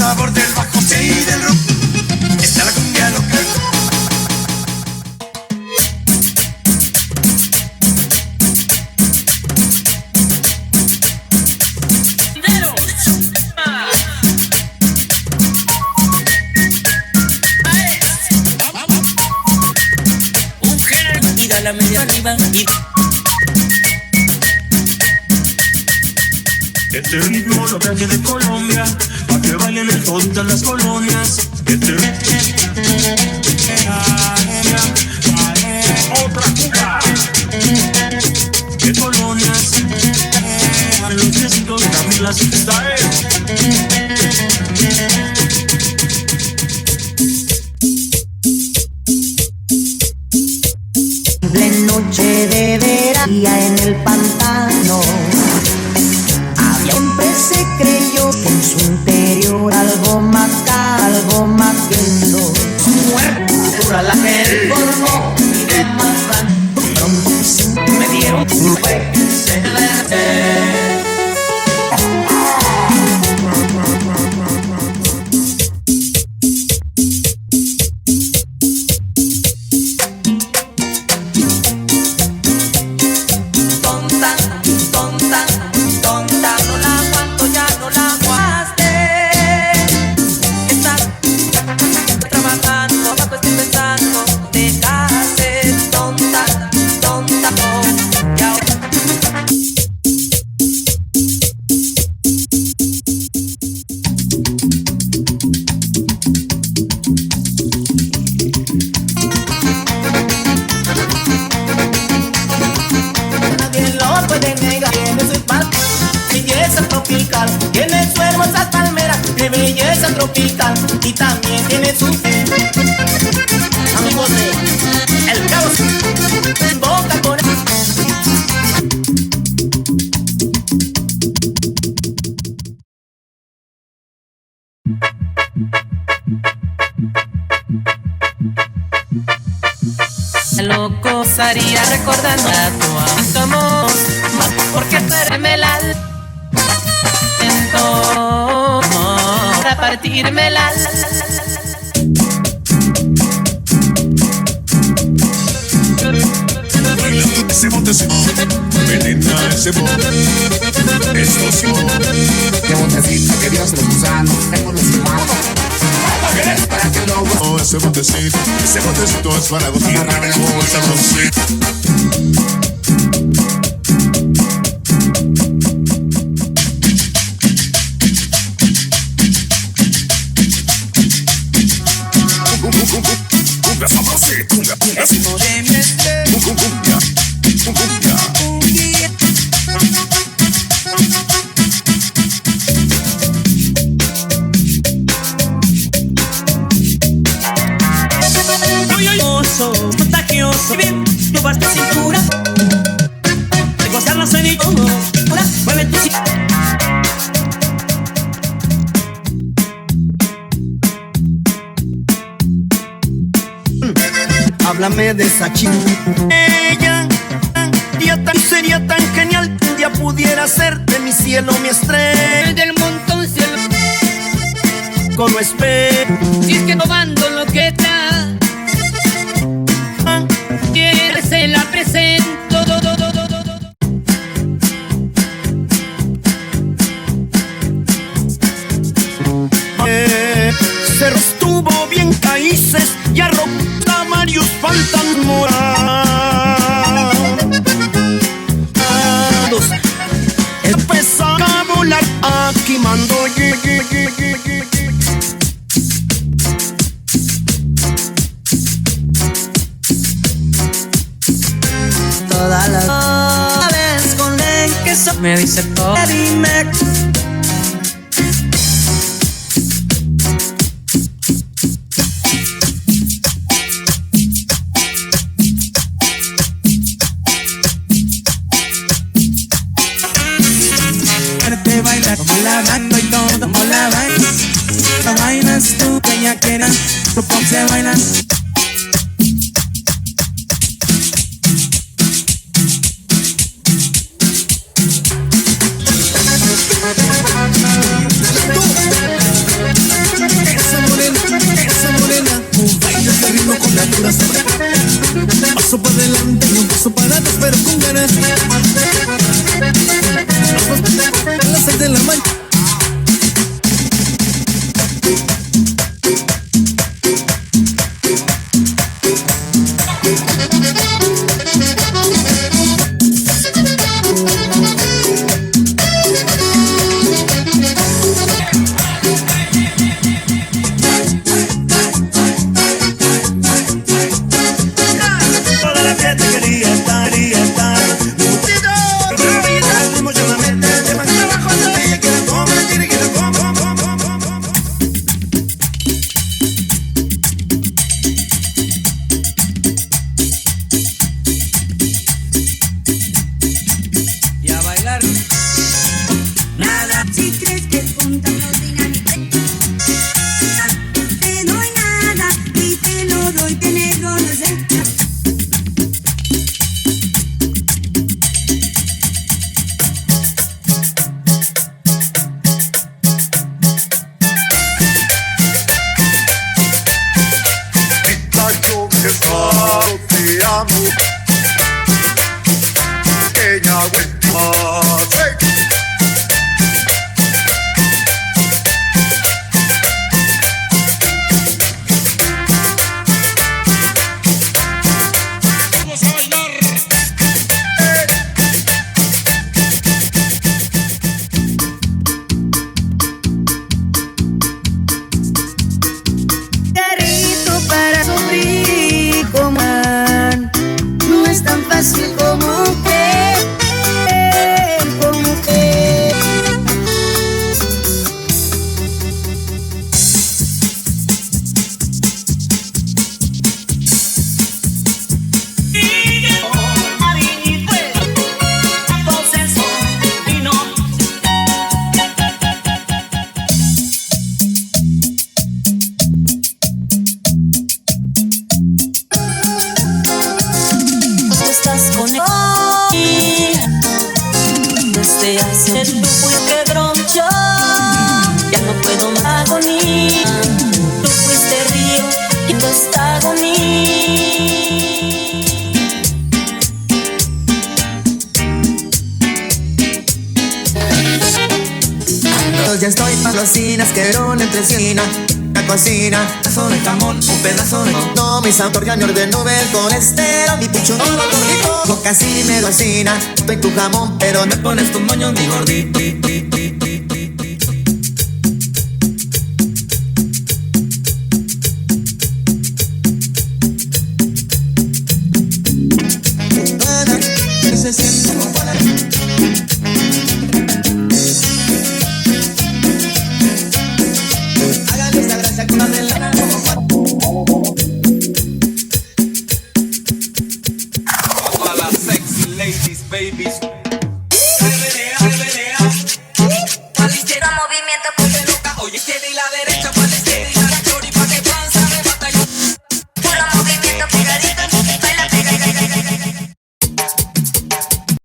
sabor del bajo C y del rock. Está la cumbia loca. Un género y da la media arriba y este ritmo lo traje de Colombia, pa' que bailen en todas las colonias. Este otra Cuba de colonias, en los distritos también las está De noche de verano en el pantano, siempre se creyó que en su interior algo más viendo. Su muerte dura la que formó y de más pronto me dieron un tiene su hermosa palmera de belleza tropical y también tiene su amigos de El Cabo Boca con loco estaría recordando a tu amor, porque perderme el alma para partirme el alma. Ese botecito, venena ese bote. Esto sí. Qué botecito, que Dios los gusanos, tengo los humanos. Para que lo Oh, ese botecito es para gozar. Contagioso, bien, tu parte cintura, de gozar la sueño, mueve tu cintura. háblame de esa chica. Ella sería tan genial que un día pudiera ser de mi cielo mi estrella. Del montón cielo, Como espero. si es que no bando lo que está. Se la presento. Cerro estuvo bien caíces y arroja varios fantasmas. Empezaba a volar aquí mando. toda la vez con el que Me dice todo. dime. Verte bailar como la bailo y todo como la bailas. La bailas tú, bellaquera, tu pop se baila. pero con ganas. A las 6 de la mañana. Toda la fiesta quería estar. El ritmo ya me mete, de más abajo, ella quiere comer, tiene que comer. Y a bailar. Nada, si crees que juntas nos dinamita, te doy nada y te lo doy, te negro, no sé. Yo que claro te amo. Ella Vamos a bailar. Carrito para sufrir, coman. No es tan fácil como que, como que. Estás con él desde hace tú fuiste broncho, ya no puedo más agonía. Tú fuiste río y tú esta agonía. Ya estoy pa' cocinas, quebrón entre esquina. La cocina, un pedazo de jamón, un pedazo de no, mi santor ya me ordenó el colesterol, mi picho no lo rico, casi me cocina. Estoy tu jamón, pero me pones tu moño, mi gordito.